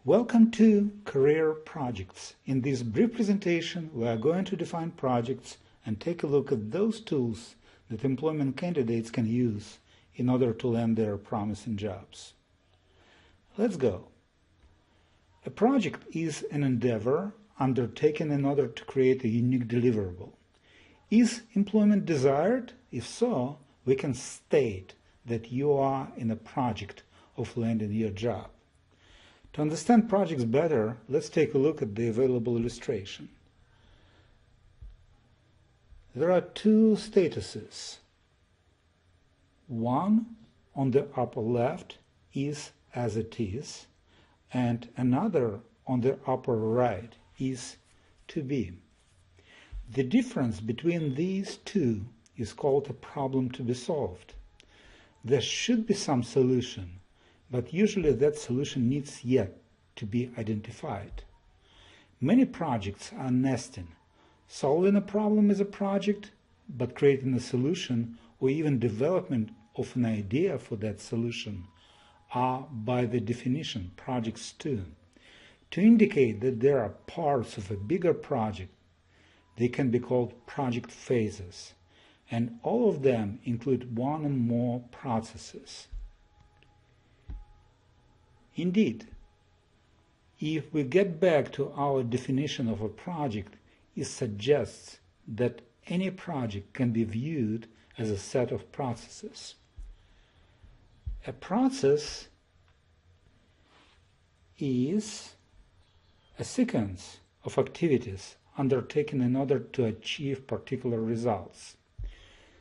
Welcome to Career Projects. In this brief presentation, we are going to define projects and take a look at those tools that employment candidates can use in order to land their promising jobs. Let's go. A project is an endeavor undertaken in order to create a unique deliverable. Is employment desired? If so, we can state that you are in a project of landing your job. To understand projects better, let's take a look at the available illustration. There are two statuses. One on the upper left is as it is, and another on the upper right is to be. The difference between these two is called a problem to be solved. There should be some solution, but usually that solution needs yet to be identified. Many projects are nesting. Solving a problem is a project, but creating a solution or even development of an idea for that solution are, by the definition, projects too. To indicate that there are parts of a bigger project, they can be called project phases, and all of them include one or more processes. Indeed, if we get back to our definition of a project, it suggests that any project can be viewed as a set of processes. A process is a sequence of activities undertaken in order to achieve particular results.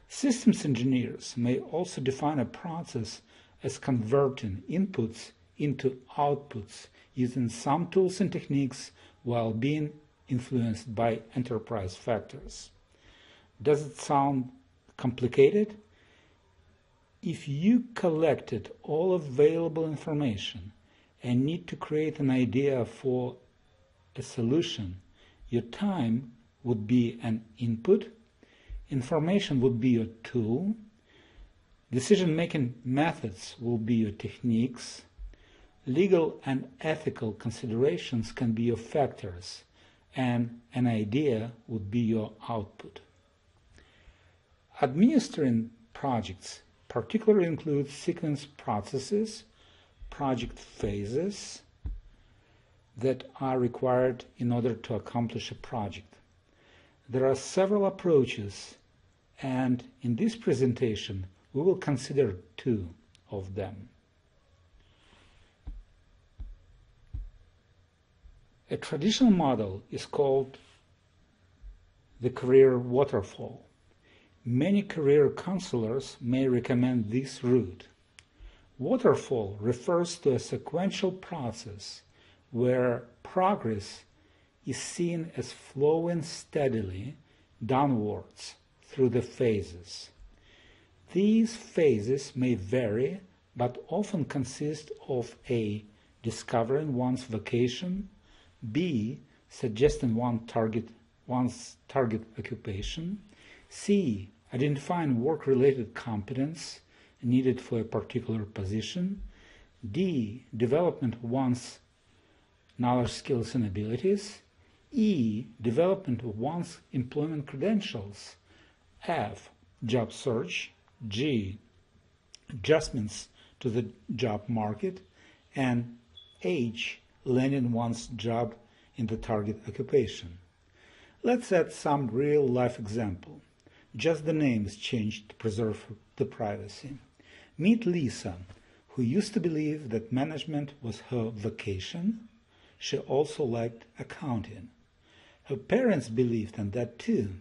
Systems engineers may also define a process as converting inputs into outputs using some tools and techniques while being influenced by enterprise factors. Does it sound complicated? If you collected all available information and need to create an idea for a solution, your time would be an input, information would be your tool, decision-making methods will be your techniques, legal and ethical considerations can be your factors, and an idea would be your output. Administering projects particularly includes sequence processes, project phases that are required in order to accomplish a project. There are several approaches, and in this presentation we will consider two of them. A traditional model is called the career waterfall. Many career counselors may recommend this route. Waterfall refers to a sequential process where progress is seen as flowing steadily downwards through the phases. These phases may vary, but often consist of A. Discovering one's vocation, B. Suggesting one's target occupation, C. Identifying work-related competence needed for a particular position, D. Development of one's knowledge, skills, and abilities, E. Development of one's employment credentials, F. Job search, G. Adjustments to the job market, and H. Landing one's job in the target occupation. Let's add some real-life example. Just the name is changed to preserve the privacy. Meet Lisa, who used to believe that management was her vocation. She also liked accounting. Her parents believed in that too.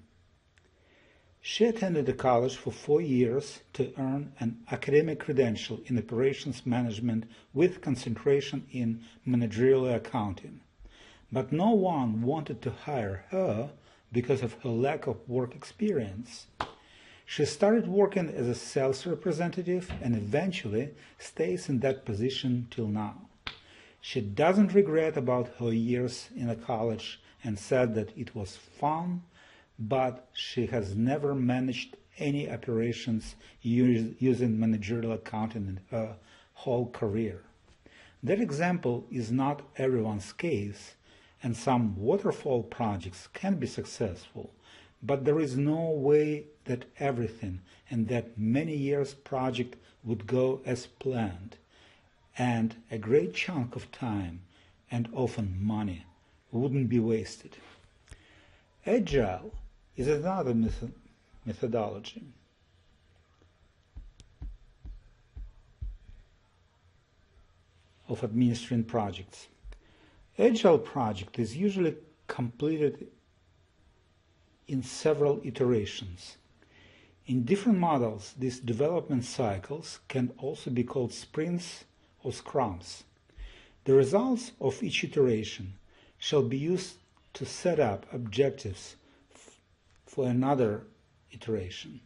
She attended a college for 4 years to earn an academic credential in operations management with concentration in managerial accounting. But no one wanted to hire her because of her lack of work experience. She started working as a sales representative and eventually stays in that position till now. She doesn't regret about her years in a college and said that it was fun, but she has never managed any operations using managerial accounting in her whole career. That example is not everyone's case, and some waterfall projects can be successful, but there is no way that everything and that many years project would go as planned, and a great chunk of time and often money wouldn't be wasted. Agile is another methodology. Of administering projects. Agile project is usually completed in several iterations. In different models, these development cycles can also be called sprints or scrums. The results of each iteration shall be used to set up objectives for another iteration.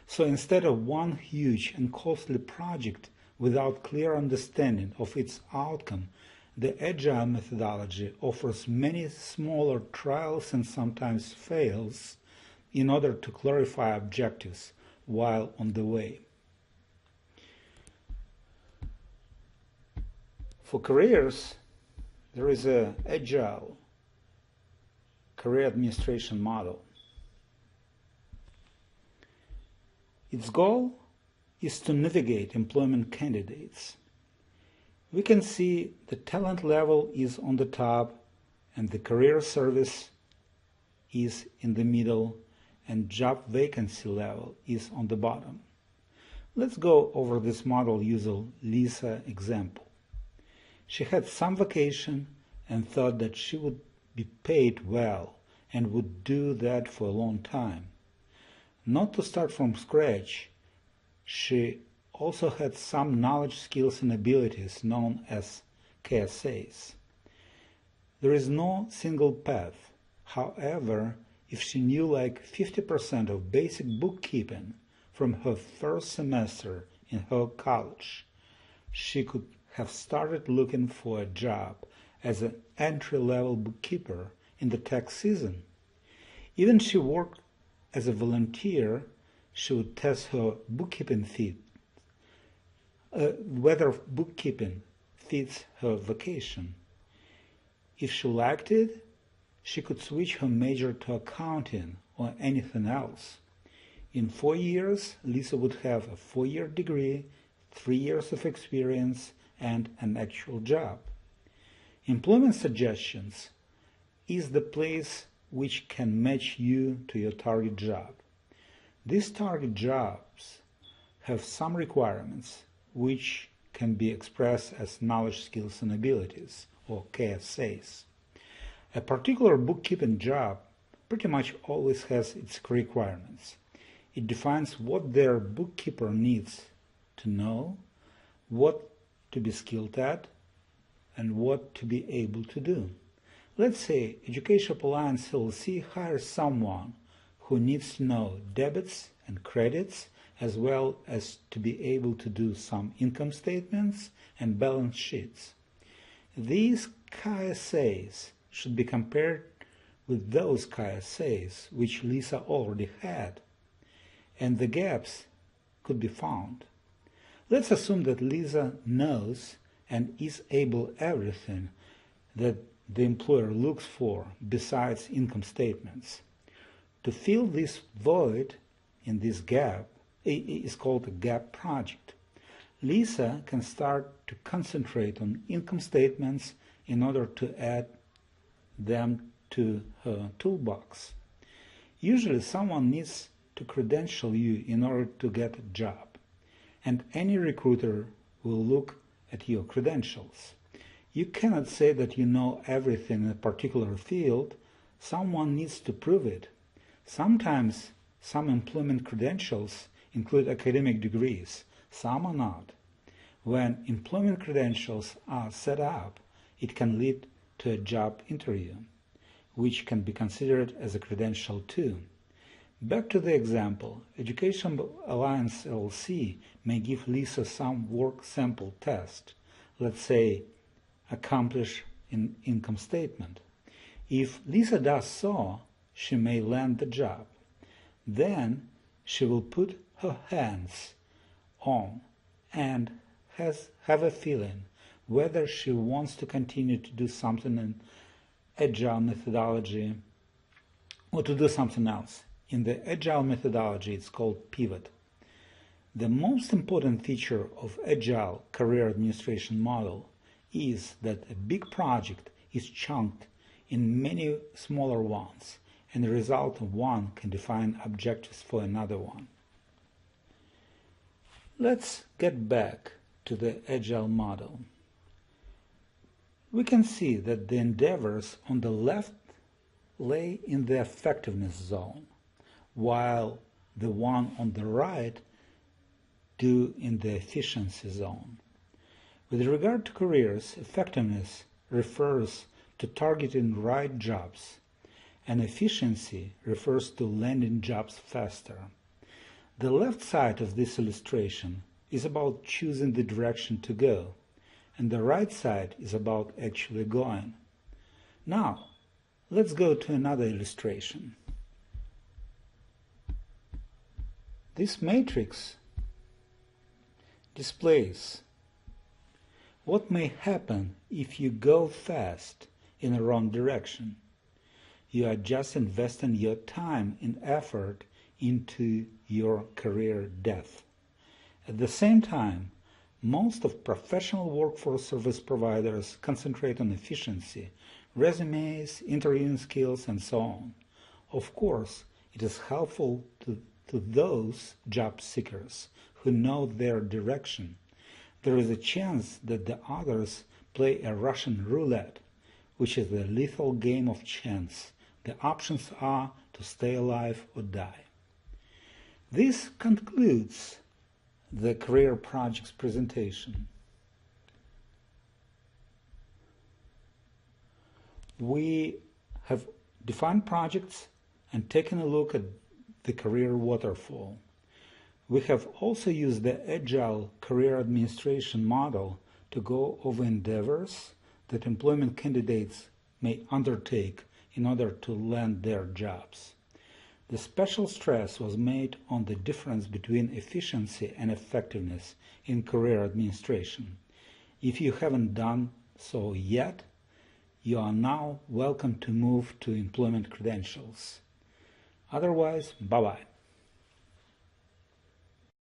So instead of one huge and costly project without clear understanding of its outcome, the Agile methodology offers many smaller trials and sometimes fails in order to clarify objectives while on the way. For careers, there is an Agile career administration model. Its goal is to navigate employment candidates. We can see the talent level is on the top and the career service is in the middle and job vacancy level is on the bottom. Let's go over this model using Lisa example. She had some vacation and thought that she would be paid well and would do that for a long time. Not to start from scratch, she also had some knowledge, skills, and abilities known as KSAs. There is no single path. However, if she knew like 50% of basic bookkeeping from her first semester in her college, she could have started looking for a job as an entry-level bookkeeper in the tax season. Even she worked as a volunteer, she would test her bookkeeping fit, whether bookkeeping fits her vacation. If she liked it, she could switch her major to accounting or anything else. In 4 years, Lisa would have a 4-year degree, 3 years of experience, and an actual job. Employment suggestions is the place which can match you to your target job. These target jobs have some requirements which can be expressed as knowledge, skills, and abilities, or KSAs. A particular bookkeeping job pretty much always has its requirements. It defines what their bookkeeper needs to know, what to be skilled at, and what to be able to do. Let's say Education Alliance LLC hires someone who needs to know debits and credits, as well as to be able to do some income statements and balance sheets. These KSAs should be compared with those KSAs which Lisa already had, and the gaps could be found. Let's assume that Lisa knows and is able everything that the employer looks for besides income statements. To fill this void in this gap is called a gap project. Lisa can start to concentrate on income statements in order to add them to her toolbox. Usually someone needs to credential you in order to get a job, and any recruiter will look at your credentials. You cannot say that you know everything in a particular field. Someone needs to prove it. Sometimes some employment credentials include academic degrees, some are not. When employment credentials are set up, it can lead to a job interview, which can be considered as a credential too. Back to the example, Education Alliance LLC may give Lisa some work sample test, let's say accomplish an income statement. If Lisa does so, she may land the job. Then she will put her hands on and have a feeling whether she wants to continue to do something in Agile methodology or to do something else. In the Agile methodology, it's called pivot. The most important feature of Agile career administration model is that a big project is chunked in many smaller ones, and the result of one can define objectives for another one. Let's get back to the Agile model. We can see that the endeavors on the left lay in the effectiveness zone, while the one on the right do in the efficiency zone. With regard to careers, effectiveness refers to targeting right jobs, and efficiency refers to landing jobs faster. The left side of this illustration is about choosing the direction to go, and the right side is about actually going. Now, let's go to another illustration. This matrix displays what may happen if you go fast in the wrong direction. You are just investing your time and effort into your career death. At the same time, most of professional workforce service providers concentrate on efficiency, resumes, interviewing skills, and so on. Of course, it is helpful to those job seekers who know their direction. There is a chance that the others play a Russian roulette, which is a lethal game of chance. The options are to stay alive or die. This concludes the Career Projects presentation. We have defined projects and taken a look at the career waterfall. We have also used the Agile career administration model to go over endeavors that employment candidates may undertake in order to land their jobs. The special stress was made on the difference between efficiency and effectiveness in career administration. If you haven't done so yet, you are now welcome to move to employment credentials. Otherwise, bye-bye.